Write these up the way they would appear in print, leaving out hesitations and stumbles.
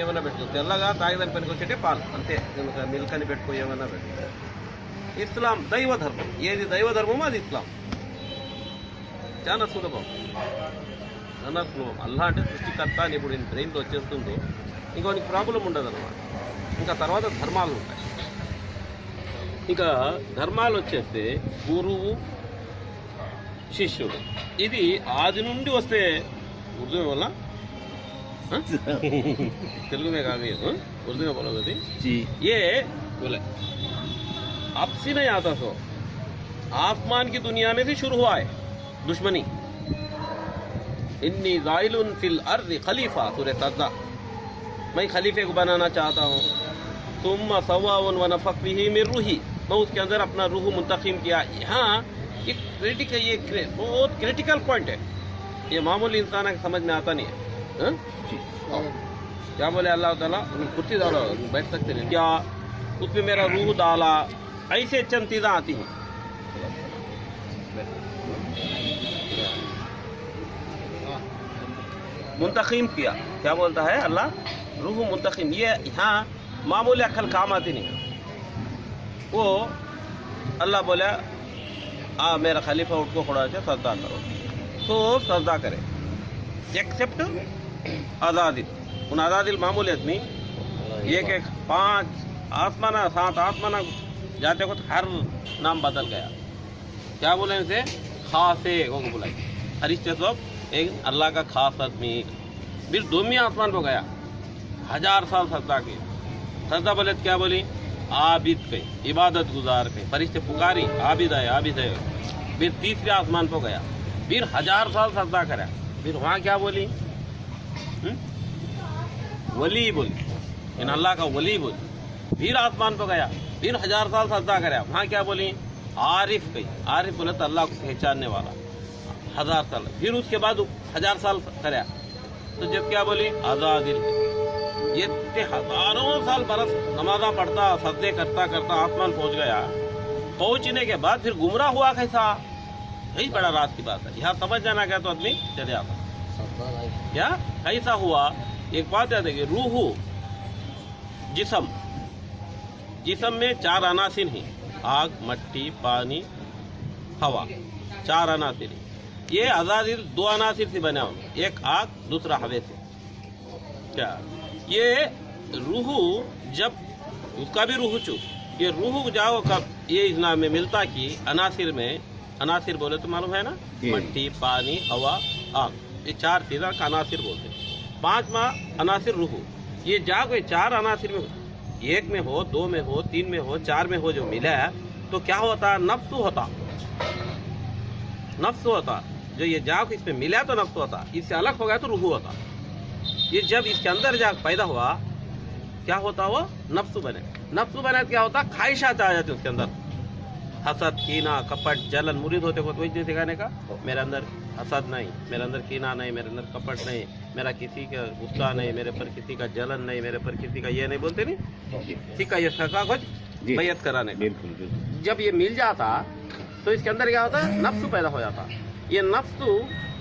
ఏమన్నా పెట్టుకో, తెల్లగా తాగడానికి పనికొచ్చేటే పాలు అంతే. మిల్క్ అని పెట్టుకో, ఏమన్నా పెట్టుకో. ఇస్లాం దైవ ధర్మం, ఏది దైవ ధర్మమో అది ఇస్లాం. చాలా సులభం, చాలా సులభం. అల్లా అంటే సృష్టికర్త అని ఇప్పుడు బ్రెయిన్లో వచ్చేస్తుందో ఇంకొనికి ప్రాబ్లం ఉండదు అన్నమాట. ఇంకా తర్వాత ధర్మాలు ఉంటాయి. ఇంకా ధర్మాలు వచ్చేస్తే గురువు శిష్యుడు, ఇది ఆది నుండి వస్తే ఉర్దూ వల్ల तेलुगु में काफी है, उर्दू में बोलोगे जी। ये बोले अब से नहीं आता, तो आसमान की दुनिया में से शुरू हुआ है दुश्मनी। इन्नी ज़ाइलुन फिल अर्ज़ खलीफा, सूरह सज्दा, मैं खलीफे को बनाना चाहता हूँ। सुम्मा सव्वाउन व नफ़ख़्तु फ़ीही मिन रूही, मैं उसके अंदर अपना रूह मुंतखिम किया। यहाँ एक क्रिटिकल, ये बहुत क्रिटिकल पॉइंट है, ये मामूली इंसान को समझ में आता नहीं है। क्या बोले अल्लाह ताला, कुर्सी डालो बैठ सकते हैं क्या, उसमें मेरा रूह डाला, ऐसे चंद चीज़ें आती हैं। मुंतखिम किया, क्या बोलता है अल्लाह, रूह मुंतखिम। ये यहाँ मामूली अक्ल काम आती नहीं। वो अल्लाह बोला मेरा खलीफा उठ को खड़ा है, सजदा करो, तो सजदा करे। एक्सेप्ट आज़ादिल, उन आज़ादिल मामूली आदमी एक एक 5 आसमाना 7 आसमाना जाते वक्त हर नाम बदल गया। क्या बोले उसे, खासे को बुलाई, फरिश्ते सब एक अल्लाह का खास आदमी। फिर 2वें आसमान को गया, 1000 साल सजदा किए। सजदा बोले क्या बोली, आबिद कही, इबादत गुजार कही, फरिश्ते पुकारी आबिद है आबिद है। फिर 3रे आसमान को गया, फिर 1000 साल सजदा करा। फिर वहाँ क्या बोली, वली बोली, इन अल्लाह का वली बोली। फिर आसमान पर गया, फिर 1000 साल सजदा करा। वहाँ क्या बोली, आरिफ कही, आरिफ बोले तो अल्लाह को पहचानने वाला, 1000 साल। फिर उसके बाद 1000 साल करा, तो जब क्या बोली, आज़ादिल। ये हजारों साल बरस नमाजा पढ़ता, सजदे करता करता आसमान पहुँच गया। पहुँचने के बाद फिर गुमराह हुआ कैसा, यही बड़ा राज की बात है। यहाँ समझ जाना क्या तो आदमी चले आता क्या कैसा हुआ। एक बात याद है कि रूह जिस्म, जिस्म में 4 अनासिर हैं, आग, मट्टी, पानी, हवा, 4 अनासिर। ये अज़ादिल 2 अनासिर से बना हुआ, एक आग दूसरा हवा से। क्या ये रूह जब उसका भी रूह चुप, ये रूह जाओ कब, ये इस नाम में मिलता कि अनासिर में, अनासिर बोले तो मालूम है ना, मट्टी, पानी, हवा, आग, ये 4 चीज़ों का अनासिर बोलते हैं। 5वां अनासिर रूह। ये जाओ 4 अनासिर में, 1 में हो, 2 में हो, 3 में हो, 4 में हो, जो मिला है तो क्या होता, नफ्स होता, नफ्स होता। जो ये जाग इसमें मिला तो नफ्स होता, इससे अलग हो गया तो रूह होता। ये जब इसके अंदर जाग पैदा हुआ, क्या होता, वो नफ्स बने। नफ्स बने क्या होता, ख्वाहिशात आ जाती उसके अंदर, हसद, कीना, कपट, जलन। मुरीद होते को वही सिखाने का, मेरे अंदर हसद नहीं, मेरे अंदर कीना नहीं, मेरे अंदर कपट नहीं, मेरा किसी का गुस्सा नहीं, मेरे पर किसी का जलन नहीं, मेरे पर किसी का ये नहीं, बोलते नहीं, ठीक है। ये सका कुछ बैयत कराने, बिल्कुल। जब ये मिल जाता तो इसके अंदर क्या होता, नफ्स पैदा हो जाता। ये नफ्स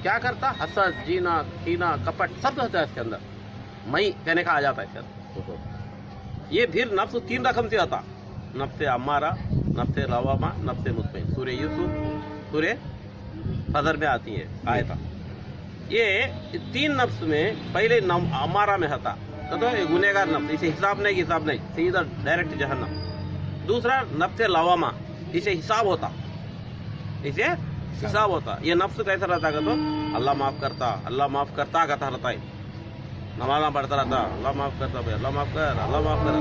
क्या करता, हसद, जीना, कीना, कपट सब होता है इसके अंदर, मैं कहने का आ जाता है इसके अंदर। ये फिर नफ्स 3 रकम से आता, नफ्से अम्मारा, नफ्से लवामा, नफ्से मुतमईन। सूरह यूसुफ, सूरह फजर में आती है आयत। ये 3 नफ्स में पहले अम्मारा में था, तो ये गुनहगार नफ्स, इसे हिसाब नहीं सीधा डायरेक्ट जहन्नम। दूसरा नफ्से लवामा, इसे हिसाब होता, इसे हिसाब होता। ये नफ्स कैसा रहता है, तो अल्लाह माफ़ करता कहता रहता है, नमाज़ पढ़ता रहता, अल्लाह माफ़ करता भाई, अल्लाह माफ़ कर, अल्लाह माफ़ कर।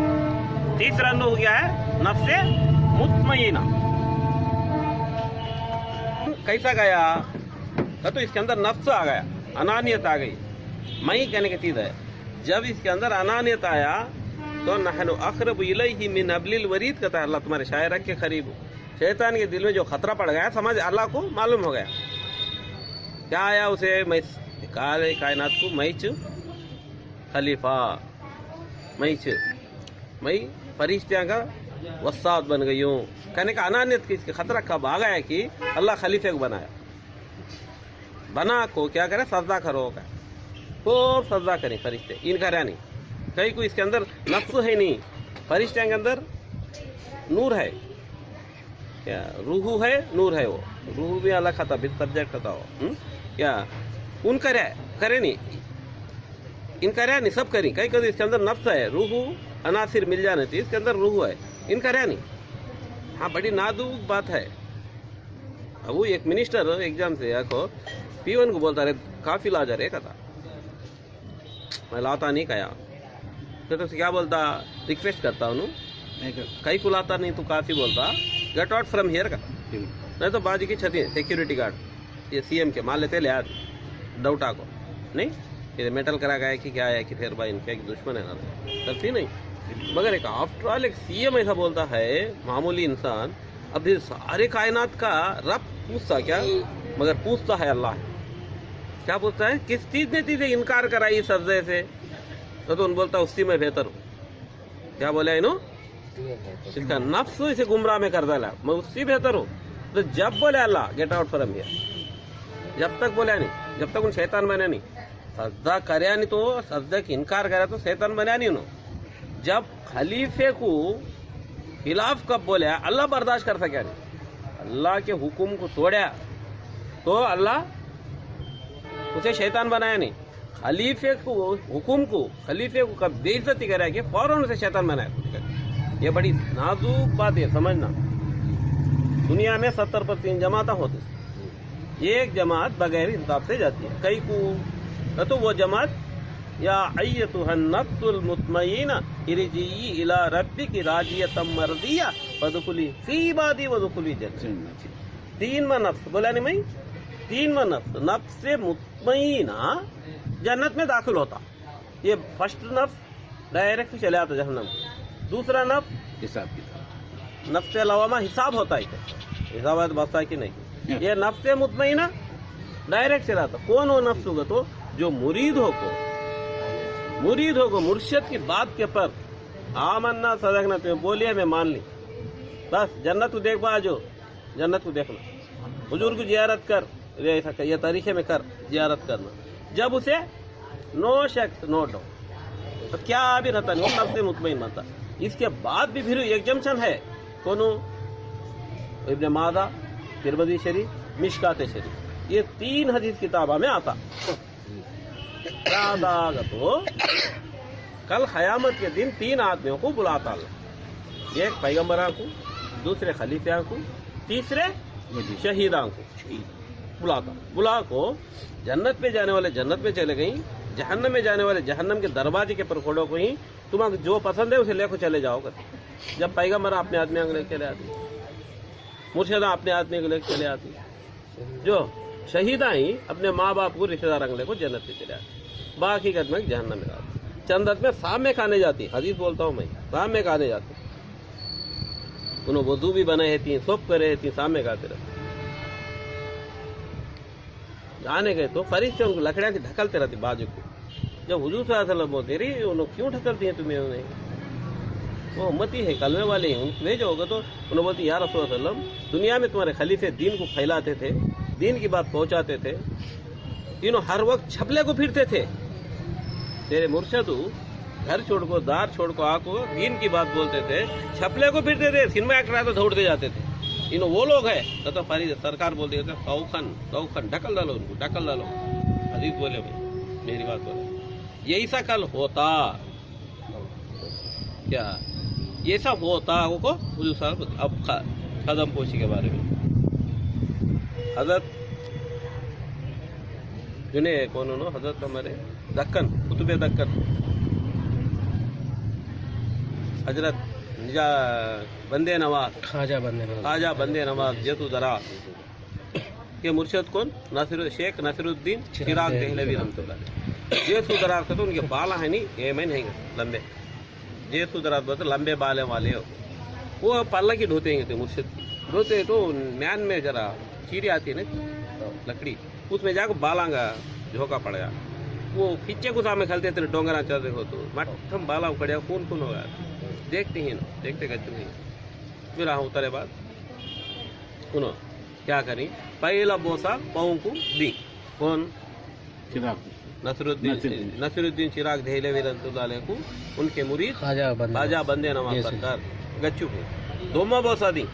तीसरा हो गया है नफ्से मुतमईना। कैसा गया, तो इसके अंदर नफ्स आ गया, अनानियत आ गई, मैं कहने की चीज़ है। जब इसके अंदर अनानियत आया तो नहनु अक़रबु इलैहि मिन हब्लिल वरीद, कहता है अल्लाह तुम्हारे शायर के करीब। शैतान के दिल में जो खतरा पड़ गया, समझ अल्लाह को मालूम हो गया। क्या आया उसे, मैं कायनात को मैं खलीफा, मैं फरिश्तियाँ का वसात बन गई हूँ। कहने का अनानियत की खतरा कब आ गया कि अल्लाह खलीफे को बनाया, बना को क्या करे, सजदा करो, खूब सजदा करें फरिश्ते, इनका नहीं। कई को इसके अंदर नफ्स है नहीं, फरिश्ते के अंदर नूर है, क्या रूह है, नूर है, वो रूह भी अलग खाता भी सब्जेक्ट खाता हो, क्या उन करे नहीं, इन करे नहीं, सब करी, कई कभी इसके अंदर नफ्स है, रूह अनासिर मिल जाने चाहिए, इसके अंदर रूह है, इन करे नहीं। हाँ बड़ी नाजुक बात है। अब वो एक मिनिस्टर एग्जाम से आखो P1 को बोलता रहे काफी ला जा रहे कहता, मैं लाता नहीं कहा, तो क्या बोलता, रिक्वेस्ट करता हूँ कई को लाता नहीं तो काफी बोलता, गेट आउट फ्रॉम हियर का, नहीं तो बाजी की छती सिक्योरिटी गार्ड ये सीएम के मान लेते ले आते डाउटा को, नहीं ये मेटल करा गया कि क्या है कि फिर भाई इनके एक दुश्मन है ना, करती नहीं। मगर एक आफ्टर ऑल एक सीएम ऐसा बोलता है, मामूली इंसान, अब ये सारे कायनात का रब पूछता क्या, मगर पूछता है अल्लाह, क्या पूछता है, किस चीज ने तुझे इनकार कराई सजदे से, तो उन बोलता उसी में बेहतर हूँ, क्या बोला इन्हों, इसका नफ्स इसे गुमराह में कर डाला, मैं उससे बेहतर हूँ। तो जब बोले अल्लाह गेट आउट फ्रॉम हियर, जब तक बोला नहीं, जब तक उन शैतान बने नहीं, सजदा करया नहीं तो सजदा की इनकार करा तो शैतान बना नहीं उन्होंने। जब खलीफे को खिलाफ कब बोले अल्लाह बर्दाश्त कर सका नहीं, अल्लाह के हुक्म को तोड़ा तो अल्लाह उसे शैतान बनाया नहीं, खलीफे को हुक्म को खलीफे को कब बेइज्जती करा कि फौरन उसे शैतान बनाया। ये बड़ी नाजुक बात है, समझना। दुनिया में 70% जमाता होती, एक जमात बगैर इंसाफ से जाती है, कई को तो वो जमात या अय्यतुहन नफ्सुल मुतमइन्ना इरजी इला रब्बिकी राजियतम मर्दिया फदखुली फी इबादी वदखुली जन्नती। 3 नफ्स बोला नहीं मैं, 3 नफ्स, नफ्स से मुतमइन्ना जन्नत में दाखिल होता। ये फर्स्ट नफ्स डायरेक्ट चले आता जहन्नम, दूसरा नफ्स हिसाब किताब, नफ्स से लवामा हिसाब होता है, हिसाब बसता है कि नहीं, ये नफ्स से मुतमइन्ना डायरेक्ट चला आता। कौन हो नफ्स होगा, तो जो मुरीद हो को मुर्शिद की बात के पर आमन्ना सदकना, तुम्हें बोलिए मैं मान ली, बस जन्नत को देख पा, जो जन्नत को देखना, हुजूर को जियारत कर, ये तरीके में कर जियारत करना, जब उसे नो शक नो डाउट तो क्या भी रहता नहीं, नफ्स से मुतमईन बनता। इसके बाद भी फिर एग्जम्पशन है, कोनो इब्ने मादा, तिरमिज़ी शरीफ, मिशकात शरीफ, ये 3 हदीस किताबा में आता। तो कल क़यामत के दिन 3 आदमियों को बुलाता अल्लाह, एक पैगंबरां को, दूसरे खलीफियां को, तीसरे शहीदां को बुलाता। बुला को जन्नत में जाने वाले जन्नत में चले गई, जहन्नम में जाने वाले जहन्नम के दरवाजे के पर खड़ो को ही तुम्हें जो पसंद है उसे लेकर चले जाओ। जब पैगंबर अपने आदमी को लेकर चले आती, मुर्शिदा अपने आदमी को लेकर चले आती, जो शहीदा ही अपने माँ बाप को रिश्तेदार अंगले को जन्नत में चले आती, बाकी कदम जहन्नम में आती। चंदत में शाम में खाने जाती, हदीस बोलता हूँ मैं, शाम में खाने जाती, उन्होंने वजू भी बनाए थी, सब करे थी, शाम में खाते रहते। आने गए तो फरिश्ते उनको लकड़ियां की ढकलते रहती बाजू को। जब हुजूर सल्लल्लाहु अलैहि वसल्लम बोलते रही उन्होंने क्यों ढकलती हैं तुम्हें, उन्हें वो उम्मती है, कलमे वाले हैं, उनको भेजो होगा। तो उन्होंने बोलती या रसूल सल्लम, दुनिया में तुम्हारे खलीफे दीन को फैलाते थे, दीन की बात पहुंचाते थे, इन्हों हर वक्त छपले को फिरते थे, तेरे मुर्शद घर छोड़ को दार छोड़ को आको दीन की बात बोलते थे, छपले को फिरते थे, सिनेमा एक्टर आते दौड़ते जाते थे, इन्हों वो लोग है तो फारिद सरकार बोलती है सौखन ढकल डालो, उनको ढकल डालो। हदीस बोले भाई मेरी बात बोले, यही सा कल होता क्या, ये सब होता को हुजूर साहब अब कदम पोशी के बारे में हजरत जुने कौन हो, हजरत हमारे दक्कन कुतुबे दक्कन हजरत बंदे नवाज, ख्वाजा बंदे नवाज जेतु दराज के मुर्शिद कौन, शेख नासिरुद्दीन चिराग दहलवी रहमतुल्लाह। जेतु दराज का तो उनके बाल है नहीं, ये मैं नहीं लंबे, जेतु दराज बोलते लंबे बाले वाले हो, वो पल्ला की ढोते थे मुर्शिद, ढोते तो म्यान में जरा चीड़ी आती है ना लकड़ी, उसमें जाकर बालांगा झोंका पड़ गया, वो खींचे गुस्सा में खेलते थे, डोंगरा चल रहे हो तो मठम बाला उखड़ खून खून हो गया। देखते ही ना, देखते कहते नहीं फिर उतरे बाद उन्होंने क्या करी, पहला बोसा पाँव को दी, कौन नसीरुद्दीन चिराग दहलेवी रहमतुल्लाह अलैह को उनके मुरीद ख्वाजा बंदे नवाज सरकार गच्चू भाई 2 बोसा दी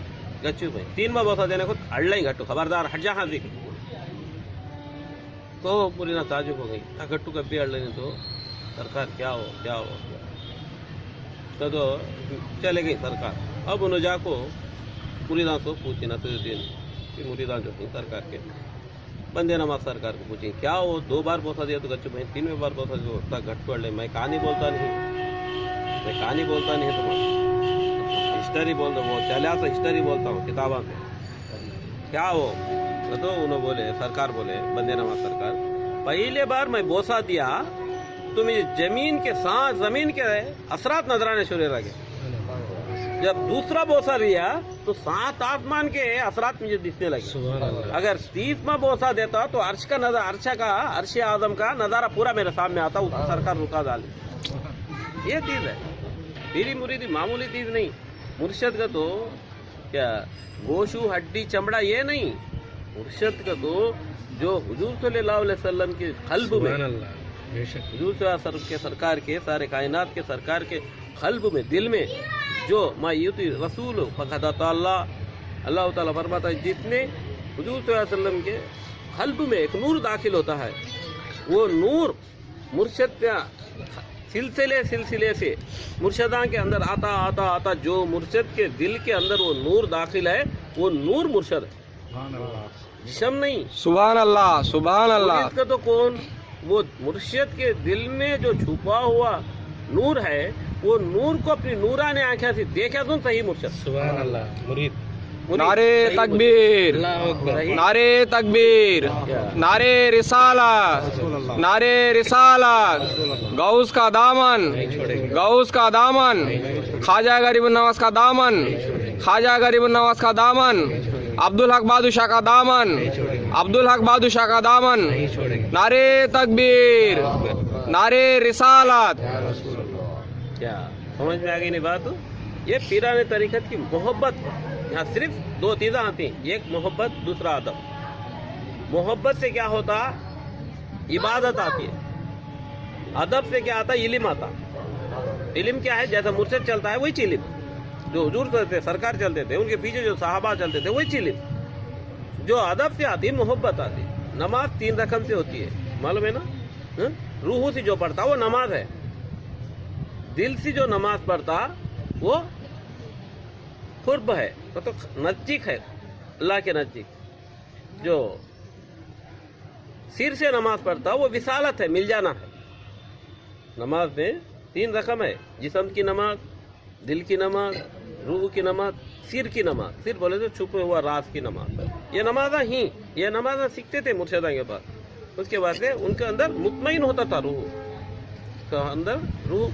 गच्चू भाई 3 बोसा देने को अड़ला ही घट्टू खबरदार हट जा हाथ तो पूरी ना ताजुब हो गई गट्टू कभी अड़ले नहीं तो सरकार क्या हो तो चले गई सरकार। अब उन्होंने जाको मुरीदां को पूछी नसीरुद्दीन की मुरीदां जो थी सरकार के बंदे नवाज सरकार को पूछी क्या हो 2 बार बोसा दिया तो गच्चू भाई 3वें बार बोसा जो घट पड़ ले मैं कहानी बोलता नहीं तुम हिस्टरी बोल दो वो चला सा हिस्टरी बोलता हूँ किताबा में क्या हो तो उन्होंने बोले सरकार बोले बंदे नवाज सरकार पहले बार मैं बोसा दिया तो मुझे जमीन के असरात नजर आने शुरू लगे। जब दूसरा बोसा लिया तो 7 आसमान के असरात मुझे दिखने लगे। अगर 30वां बोसा देता तो अर्श आजम का नजारा पूरा मेरे सामने आता उसको सरकार रुका डाली। ये चीज है पीरी मुरीदी मामूली चीज नहीं। मुर्शद का तो क्या गोशु हड्डी चमड़ा ये नहीं मुर्शद का तो जो हुजूर सल्लल्लाहु अलैहि वसल्लम के क़ल्ब में हुजूर के सरकार के सारे कायनात के सरकार के क़ल्ब में दिल में जो मायूती रसूल अल्लाह ताला फरमाता है जिसने हुजूर सल्लल्लाहु अलैहि वसल्लम के क़ल्ब में एक नूर दाखिल होता है वो नूर मुर्शद सिलसिले से मुर्शदा के अंदर आता जो मुर्शद के दिल के अंदर वो नूर दाखिल है वो नूर मुर्शद है जिस्म नहीं। सुभान अल्लाह का तो कौन वो मुर्शिद के दिल में जो छुपा हुआ नूर है वो नूर को अपनी नूरानी आंखें से देखा तो सही मुर्शिद। सुभान अल्लाह मुरीद नारे तकबीर नारे रिसालत गौस का दामन ख्वाजा गरीब नवाज का दामन अब्दुल हक बादशाह का दामन नारे तकबीर नारे रिसालत। क्या समझ में आ गई नहीं बात? ये पीराने तरीक़त की मोहब्बत यहाँ सिर्फ 2 चीज़ें आती हैं एक मोहब्बत दूसरा अदब। मोहब्बत से क्या होता इबादत आती है अदब से क्या आता इल्म आता। इल्म क्या है जैसा मुर्शिद चलता है वही इल्म जो हुजूर चलते सरकार चलते थे उनके पीछे जो साहबा चलते थे वही इल्म। जो अदब से आती मोहब्बत आती। नमाज 3 रकम से होती है मालूम है ना रूह से जो पढ़ता वो नमाज है। दिल से जो नमाज पढ़ता वो कुर्ब है तो नजदीक है अल्लाह के नजदीक। जो सिर से नमाज पढ़ता वो विसालत है मिल जाना है। नमाज में 3 रकम है जिस्म की नमाज दिल की नमाज रूह की नमाज सिर की नमाज। सिर बोले तो छुपे हुआ राज की नमाज। ये नमाजा सीखते थे मुर्शिदा के पास। उसके बाद से उनके अंदर मुतमईन होता था रूह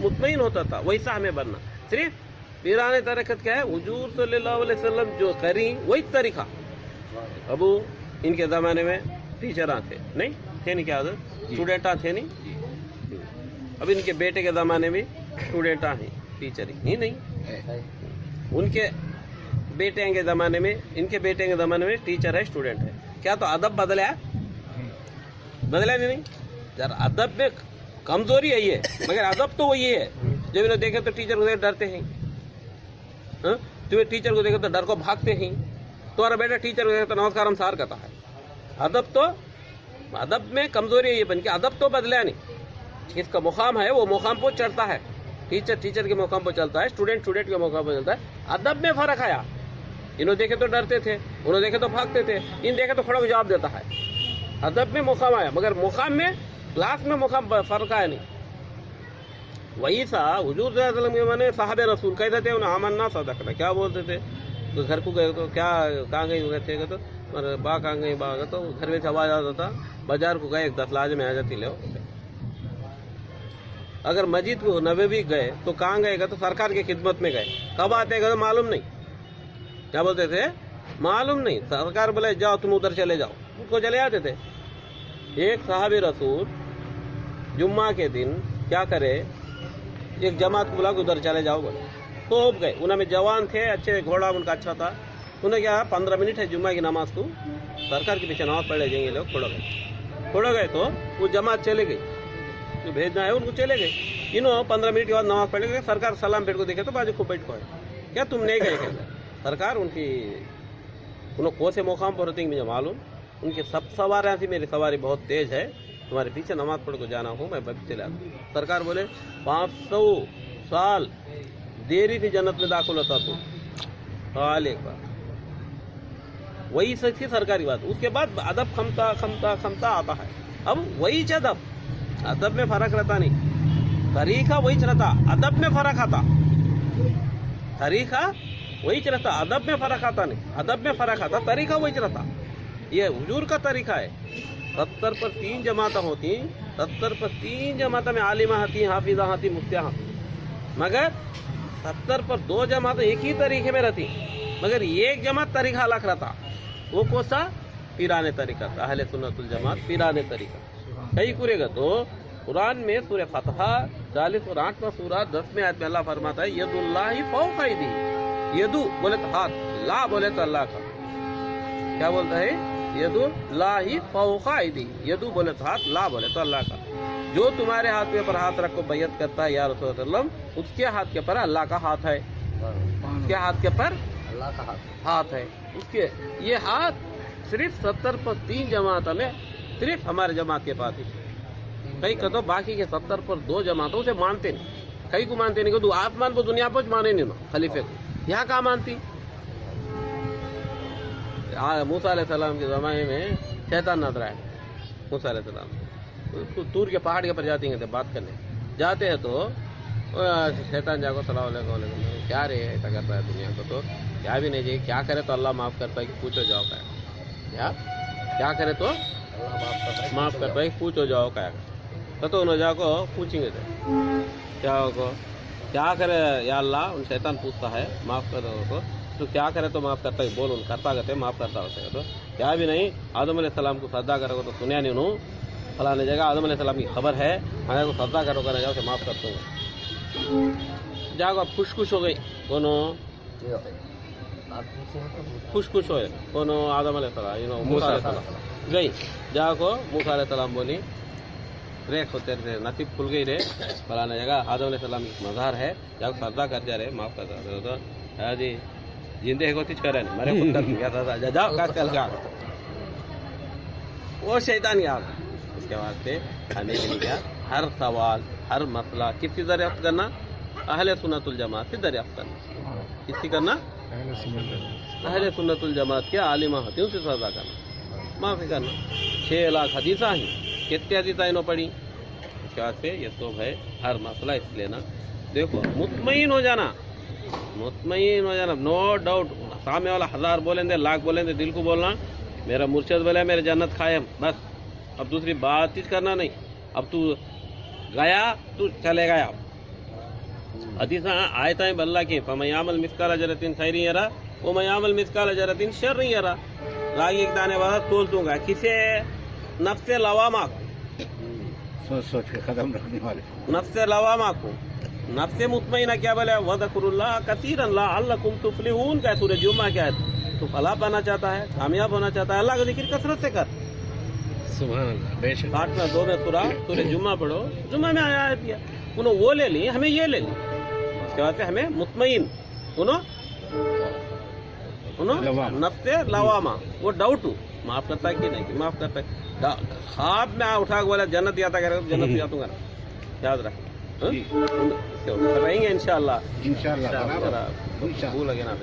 मुतमईन होता था वैसा हमें बनना। सिर्फ पीराने तरीक़त क्या है हुजूर सल्लल्लाहु अलैहि वसल्लम जो करी वही तरीक़ा। अबू इनके ज़माने में टीचर थे नहीं थे नहीं क्या स्टूडेंट थे नहीं। अब इनके बेटे के ज़माने में स्टूडेंट हैं टीचर ही नहीं। उनके बेटे के ज़माने में इनके बेटे के ज़माने में टीचर है स्टूडेंट है। क्या तो अदब बदला नहीं जरा अदब में कमजोरी है ये मगर अदब तो वही है। जब इन्हें देखे तो टीचर को डरते हैं तुम्हें टीचर को देखे तो डर को भागते हैं। तुम्हारा बेटा टीचर को देखे तो नमस्कार सार करता है। अदब में कमजोरी है ये बन के अदब तो बदला नहीं। इसका मुकाम है वो मुकाम पर चढ़ता है। टीचर के मुकाम पर चलता है स्टूडेंट के मुकाम पर चलता है। अदब में फर्क आया। इन्होंने देखे तो डरते थे उन्होंने देखे तो भागते थे इन देखे तो खड़ा को जवाब देता है। अदब में मुकाम आया मगर मुकाम में क्लास में मुकाम फर्क आया नहीं। वही सा हुजूर सल्लल्लाहु अलैहि वसल्लम के माने साहबे रसूल कहते थे उन्हें आमन्ना सदकना क्या बोलते थे। तो घर को गए तो क्या कहाँ गई कहते तो बा कहाँ गई बा तो घर में से आवाज आता था। बाजार को गए 10 लाज में आ जाती ले। अगर मस्जिद को नबवी गए तो कहाँ गए तो सरकार की खिदमत में गए। कब आते गए मालूम नहीं। क्या बोलते थे मालूम नहीं। सरकार बोले जाओ तुम उधर चले जाओ उनको चले आते थे। एक साहबी रसूल जुम्मा के दिन क्या करे एक जमात को बुला के उधर चले जाओ बोले तो गए। उन्हें जवान थे अच्छे घोड़ा उनका अच्छा था। उन्हें क्या 15 मिनट है जुम्मा की नमाज को सरकार के पीछे नमाज पढ़ ले जाएंगे लोग। थोड़ा गए तो वो जमात चले गई। जो भेजना है उनको चले गए। इन्हों 15 मिनट के बाद नमाज पढ़ के सरकार सलाम पेट को देखे तो बाजू को बैठ को है, क्या तुम नहीं गए? कहते सरकार उनकी उन्होंने कौन से मुकाम पर होती मुझे मालूम, उनके सब सवार थी, मेरी सवारी बहुत तेज है, तुम्हारे पीछे नमाज पढ़ को जाना हूँ, मैं बच चला। सरकार बोले 500 साल देरी थी जन्नत में दाखिल होता तू, साल एक बार। वही सच थी सरकारी बात। उसके बाद अदब खमता खमता खमता आता है। अब वही अदब, अदब में फर्क रहता नहीं, तरीका वही रहता, अदब में फर्क आता। तरीका वही रहता, अदब में फर्क आता नहीं, अदब में फर्क आता, तरीका वही रहता। ये हुजूर का तरीका है। 70 पर 3 जमातें होती, 70 पर 3 जमातें में आलिमा होती, हाफिजा होती, मुफ्तिया होती, मगर 70 पर 2 जमातें एक ही तरीके में रहती, मगर एक जमात तरीका अलग रहता। वो कौन सा? पीराने तरीका था, अहले सुन्नतुल जमात पीराने तरीका। कई करेगा तो कुरान में सूरह फतहा 40 और 8वां सूरा 10वें आयत में अल्लाह फरमाता है यदुल्लाहि फौका अयदीहिम। यदु बोले तो हाथ, ला बोले तो अल्लाह का। क्या बोलता है? यदुल्लाहि फौका अयदीहिम। यदु बोले तो हाथ, ला बोले तो अल्लाह का। जो तुम्हारे हाथ के ऊपर हाथ रख को बैयत करता है या रसूल सल्लम, उसके हाथ के ऊपर अल्लाह का हाथ है, उसके हाथ के ऊपर अल्लाह का हाथ है। उसके ये हाथ सिर्फ 70 पर 3 जमात में सिर्फ हमारे जमात के पास ही। कई कदो बाकी के 70 पर 2 जमातों से मानते नहीं, कई को मानते नहीं, आसमान को दुनिया पर माने नहीं ना खलीफे को, यहाँ कहाँ मानती। मूसा अलैहिस्सलाम के ज़माने में शैतान नजर आए, मूसा अलैहिस्सलाम तूर के पहाड़ के पर जाती हैं बात करने, जाते हैं तो शैतान जाको सलाम अलैकुम, क्या रे ऐसा कर रहा है दुनिया को, तो क्या भी नहीं चाहिए, क्या करे तो अल्लाह माफ़ करता है कि पूछो जाओ क्या, क्या करे तो माफ़ करता है कि पूछो जाओ क्या। तो उन्होंने जाको पूछेंगे थे क्या होगा, क्या करे या अल्लाह, उन शैतान पूछता है माफ़ करो तो क्या करे तो माफ़ करता है, बोल उन करता कहते माफ़ करता होते तो क्या भी नहीं। आदम अलैहिस्सलाम को सजदा करोगे तो सुनिया नहीं उन्होंने फलाने जगह आदम अलैहिस्सलाम की खबर है, मैं को सजदा करोगे ना जाओ तो माफ़ कर दूँगा। जाओ आप खुश हो गई, कोनो खुश हो कोनो आदम अलैहिस्सलाम मूसा अलैहिस्सलाम गई, जाको मूसा अलैहिस्सलाम बोली रेख होते रे नसीब खुल गई रे, फलाना जगह आदम अलैहिस्सलाम की मज़ार है, जाको सजदा कर जा रे माफ़ कर दो तो हाँ जी जिंदे है कोशिश करें मरे खुद कर जाओ का चल गया वो शैतान याद। उसके बाद से खाने के लिए क्या, हर सवाल हर मसला किसकी दरियाफ्त करना, अहले सुन्नतुल जमात की दरियाफ्त करना, किसकी करना, अहले सुन्नतुल जमात के आलिमा होती उनसे सजा करना, माफ़ी करना। 6 लाख हदीसा ही कितने हदीसा इन्हों पढ़ी, उसके बाद से ये तो है हर मसला इसलिए ना देखो मुतमईन हो जाना, मुतमईन हो जाना, नो डाउट। सामने वाला 1000 बोलेंगे लाख बोलेंगे, दिल को बोलना मेरा मुर्शिद बोले मेरे जन्नत खाए हम, बस अब दूसरी बात ही करना नहीं। अब तू गया तू चले गया। हदीस आयता है बल्ला की फमयामल मिस्काल जरतिन खैरी यरा वो मयामल मिस्काल जरतिन शर नहीं यरा, रागी एक दाने वाला तोल दूंगा किसे, नफ्से लवामा को, सोच के कदम रखने वाले नफ्से लवामा को, नफ्से मुतमईना क्या बोले वज़कुरुल्लाह कसीरन लअल्लकुम तुफ्लिहून का सूरह जुम्मा क्या है, तू फलाह पाना चाहता है, कामयाब होना चाहता है, अल्लाह का जिक्र कसरत से कर। सुभान अल्लाह, बेशक 8 में 2 में सूरह जुम्मा पढ़ो, जुम्मा में आया है दिया उन्होंने वो ले ली, हमें ये ले ली। उसके बाद से हमें मुतमईन नफ्से लवामा, वो डाउट माफ करता है कि नहीं माफ करता है, ख्वाब में उठा के बोला जन्नत जाता करेगा तो जन्नत जातूंगा, याद रख रहेंगे इंशाअल्लाह। भूल लगे ना।